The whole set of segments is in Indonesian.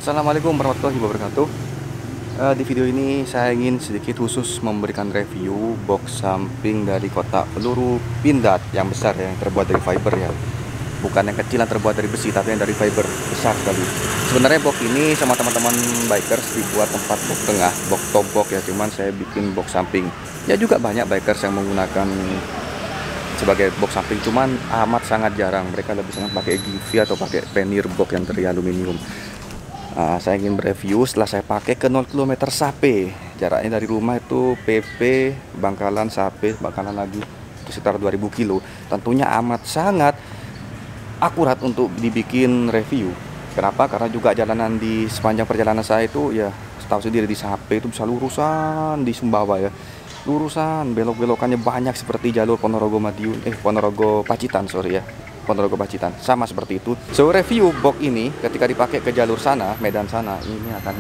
Assalamualaikum warahmatullahi wabarakatuh. Di video ini saya ingin sedikit khusus memberikan review box samping dari kotak peluru pindad yang besar ya, yang terbuat dari fiber ya. Bukan yang kecil yang terbuat dari besi, tapi yang dari fiber besar sekali. Sebenarnya box ini sama teman-teman bikers dibuat tempat box tengah, box top box ya. Cuman saya bikin box samping. Ya juga banyak bikers yang menggunakan sebagai box samping, cuman amat sangat jarang. Mereka lebih sangat pakai givi atau pakai pannier box yang dari aluminium. Saya ingin mereview setelah saya pakai ke 0 km Sape. Jaraknya dari rumah itu PP, Bangkalan, Sape, Bangkalan lagi itu sekitar 2000 kilo. Tentunya amat sangat akurat untuk dibikin review. Kenapa? Karena juga jalanan di sepanjang perjalanan saya itu ya tahu sendiri, di Sape itu bisa lurusan di Sumbawa ya. Lurusan, belok-belokannya banyak seperti jalur Ponorogo Madiun, Ponorogo Pacitan, sorry ya. Ponorogo Pacitan sama seperti itu. So review box ini ketika dipakai ke jalur sana, Medan sana, ini akan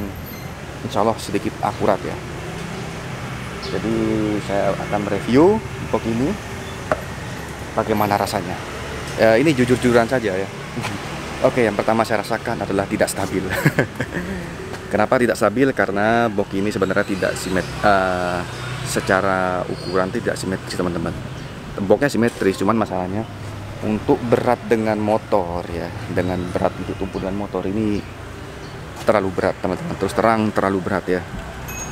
insya Allah sedikit akurat ya. Jadi saya akan review box ini bagaimana rasanya. Ini jujur-jujuran saja ya. Oke, yang pertama saya rasakan adalah tidak stabil. Kenapa tidak stabil? Karena box ini sebenarnya tidak secara ukuran tidak simetris teman-teman. Boxnya simetris, cuman masalahnya untuk berat dengan motor ya, dengan berat untuk tumpu dengan motor ini terlalu berat teman-teman. Terus terang terlalu berat ya.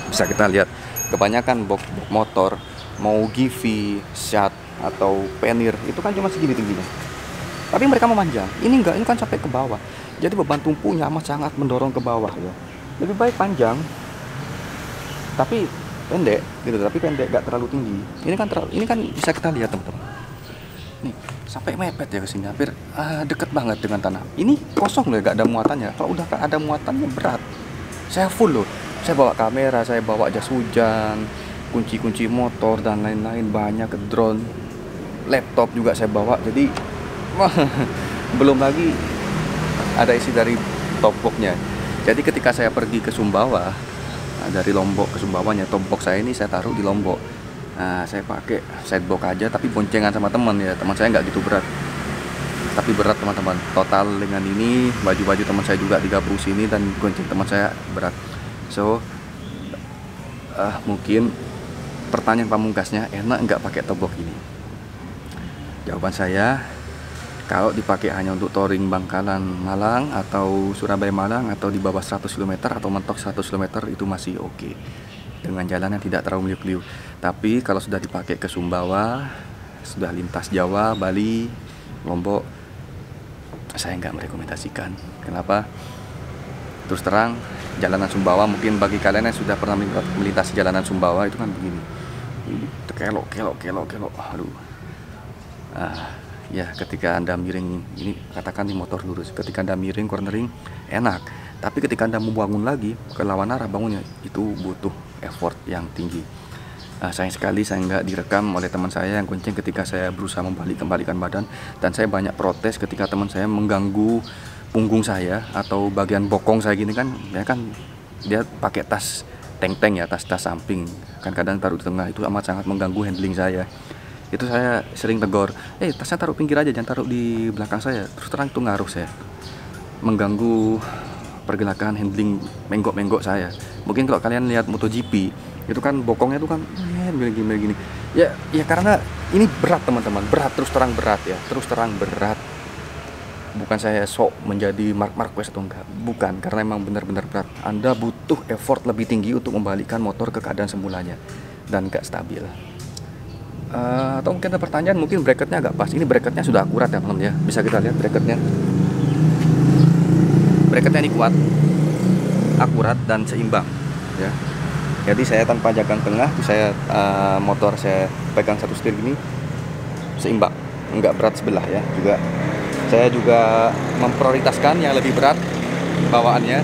Bisa kita lihat kebanyakan box motor mau givi, shot atau pannier itu kan cuma segini tingginya. Tapi mereka memanjang. Ini enggak, ini kan sampai ke bawah. Jadi beban tumpunya amat sangat mendorong ke bawah ya. Lebih baik panjang tapi pendek gitu, tapi pendek gak terlalu tinggi. Ini kan bisa kita lihat teman-teman. Nih, sampai mepet ya ke sini, hampir deket banget dengan tanah. Ini kosong loh, gak ada muatannya. Kalau udah ada muatannya berat. Saya full loh. Saya bawa kamera, saya bawa jas hujan, kunci-kunci motor dan lain-lain, banyak, ke drone, laptop juga saya bawa. Jadi belum lagi ada isi dari top box-nya. Jadi ketika saya pergi ke Sumbawa, dari Lombok ke Sumbawanya, top box saya ini saya taruh di Lombok. Saya pakai sidebox aja, tapi boncengan sama teman ya. Teman saya nggak gitu berat, tapi berat teman-teman. Total dengan ini baju-baju teman saya juga digabung sini dan gonceng teman saya berat. So mungkin pertanyaan pamungkasnya, enak nggak pakai top box ini? Jawaban saya, kalau dipakai hanya untuk touring Bangkalan Malang atau Surabaya Malang atau di bawah 100 km atau mentok 100 km itu masih oke, dengan jalan yang tidak terlalu meliuk-liuk. Tapi kalau sudah dipakai ke Sumbawa, sudah lintas Jawa, Bali, Lombok, saya nggak merekomendasikan. Kenapa? Terus terang, jalanan Sumbawa mungkin bagi kalian yang sudah pernah melintasi jalanan Sumbawa itu kan begini, ini kelok. Aduh. Ya ketika Anda miring, ini katakan di motor lurus, ketika Anda miring cornering enak, tapi ketika Anda mau bangun lagi ke lawan arah bangunnya itu butuh effort yang tinggi. Sayang sekali saya nggak direkam oleh teman saya yang gonceng ketika saya berusaha kembalikan badan, dan saya banyak protes ketika teman saya mengganggu punggung saya atau bagian bokong saya gini kan, ya kan dia pakai tas tank ya, tas samping kan kadang taruh di tengah, itu amat sangat mengganggu handling saya. Itu saya sering tegur, tasnya taruh pinggir aja, jangan taruh di belakang saya. Terus terang itu ngaruh saya, mengganggu pergerakan handling menggok saya. Mungkin kalau kalian lihat MotoGP itu kan bokongnya itu kan gini. Ya karena ini berat teman-teman, berat, terus terang berat ya, terus terang berat. Bukan saya sok menjadi Marc Marquez atau enggak, bukan, karena emang benar-benar berat. Anda butuh effort lebih tinggi untuk membalikkan motor ke keadaan semulanya dan gak stabil. Atau mungkin ada pertanyaan, mungkin bracketnya agak pas. Ini bracketnya sudah akurat ya teman-teman ya, bisa kita lihat bracketnya ini kuat, akurat dan seimbang ya. Jadi saya tanpa jagang tengah, saya motor saya pegang satu setir gini seimbang, nggak berat sebelah ya. Juga saya juga memprioritaskan yang lebih berat bawaannya.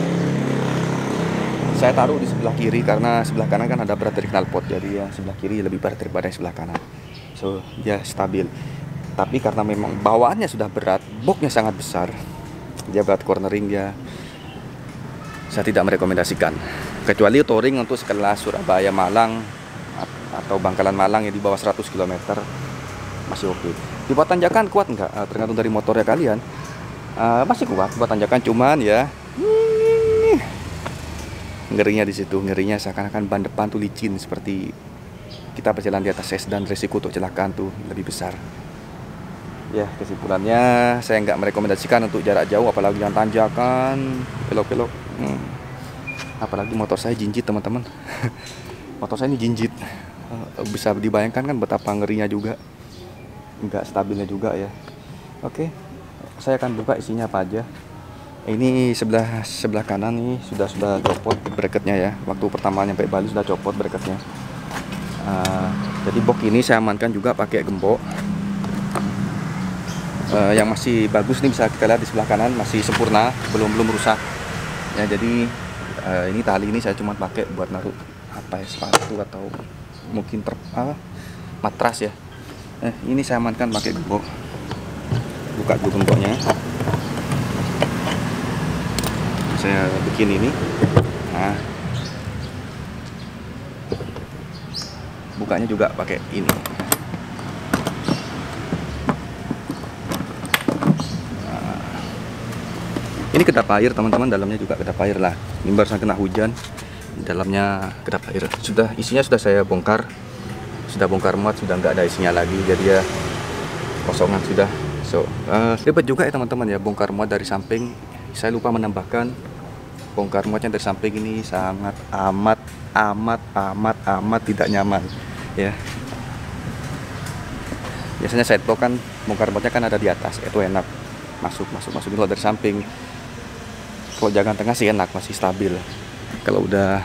Saya taruh di sebelah kiri karena sebelah kanan kan ada berat dari knalpot, jadi ya sebelah kiri lebih berat daripada yang sebelah kanan. So dia stabil. Tapi karena memang bawaannya sudah berat, boxnya sangat besar, dia berat cornering dia, saya tidak merekomendasikan. Kecuali touring untuk sekelas Surabaya Malang atau Bangkalan Malang yang di bawah 100 km masih oke. Di buat tanjakan kuat nggak? Tergantung dari motornya kalian. Masih kuat buat tanjakan, cuman ya ngerinya di situ, ngerinya seakan-akan ban depan tuh licin seperti kita berjalan di atas es dan risiko untuk kecelakaan tuh lebih besar. Ya, kesimpulannya saya nggak merekomendasikan untuk jarak jauh, apalagi yang tanjakan, belok-belok. Apalagi motor saya jinjit teman-teman. Motor saya ini jinjit. Bisa dibayangkan kan betapa ngerinya juga, nggak stabilnya juga ya. Oke, saya akan buka isinya apa aja. Ini sebelah kanan nih sudah copot bracketnya ya. Waktu pertama nyampe Bali sudah copot bracketnya. Jadi box ini saya amankan juga pakai gembok. Yang masih bagus nih bisa kita lihat di sebelah kanan masih sempurna, belum rusak. Ya jadi ini tali ini saya cuma pakai buat naruh apa ya, sepatu atau mungkin matras ya. Ini saya amankan pakai gembok. Buka dulu gemboknya. Saya bikin ini. Nah, bukanya juga pakai ini. Ini kedap air teman-teman, dalamnya juga kedap air lah. Ini barusan kena hujan, dalamnya kedap air. Isinya sudah saya bongkar, sudah bongkar muat, sudah nggak ada isinya lagi. Jadi ya kosongan sudah. So ribet juga ya teman-teman ya, bongkar muat dari samping. Saya lupa menambahkan, bongkar muatnya dari samping ini sangat amat tidak nyaman ya. Biasanya sideblock kan bongkar muatnya kan ada di atas, itu enak masuk kalau dari samping. Kalau jagang tengah sih enak, masih stabil. Kalau udah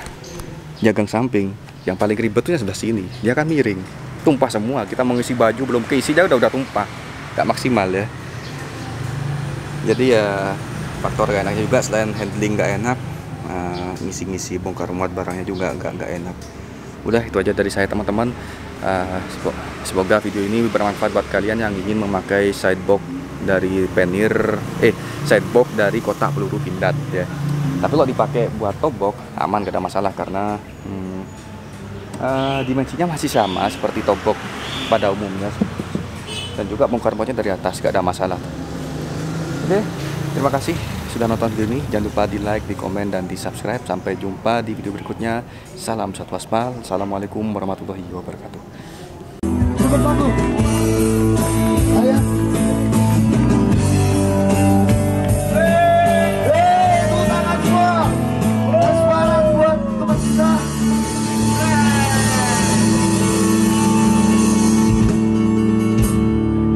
jagang samping, yang paling ribet tuh yang sebelah sini, dia kan miring, tumpah semua. Kita mau ngisi baju belum keisi dia udah tumpah, nggak maksimal ya. Jadi ya faktor gak enaknya juga, selain handling nggak enak, ngisi bongkar muat barangnya juga nggak enak. Udah itu aja dari saya teman-teman. Semoga video ini bermanfaat buat kalian yang ingin memakai sidebox dari Pioneer, sidebox dari kotak peluru Pindad ya. Tapi kalau dipakai buat top box aman, gak ada masalah karena dimensinya masih sama seperti top box pada umumnya, dan juga bongkar muatnya dari atas, gak ada masalah. Oke, terima kasih sudah nonton video ini. Jangan lupa di like, di komen, dan di subscribe. Sampai jumpa di video berikutnya. Salam satu aspal. Assalamualaikum warahmatullahi wabarakatuh.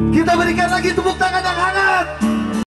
Kita berikan lagi tepuk tangan yang hangat.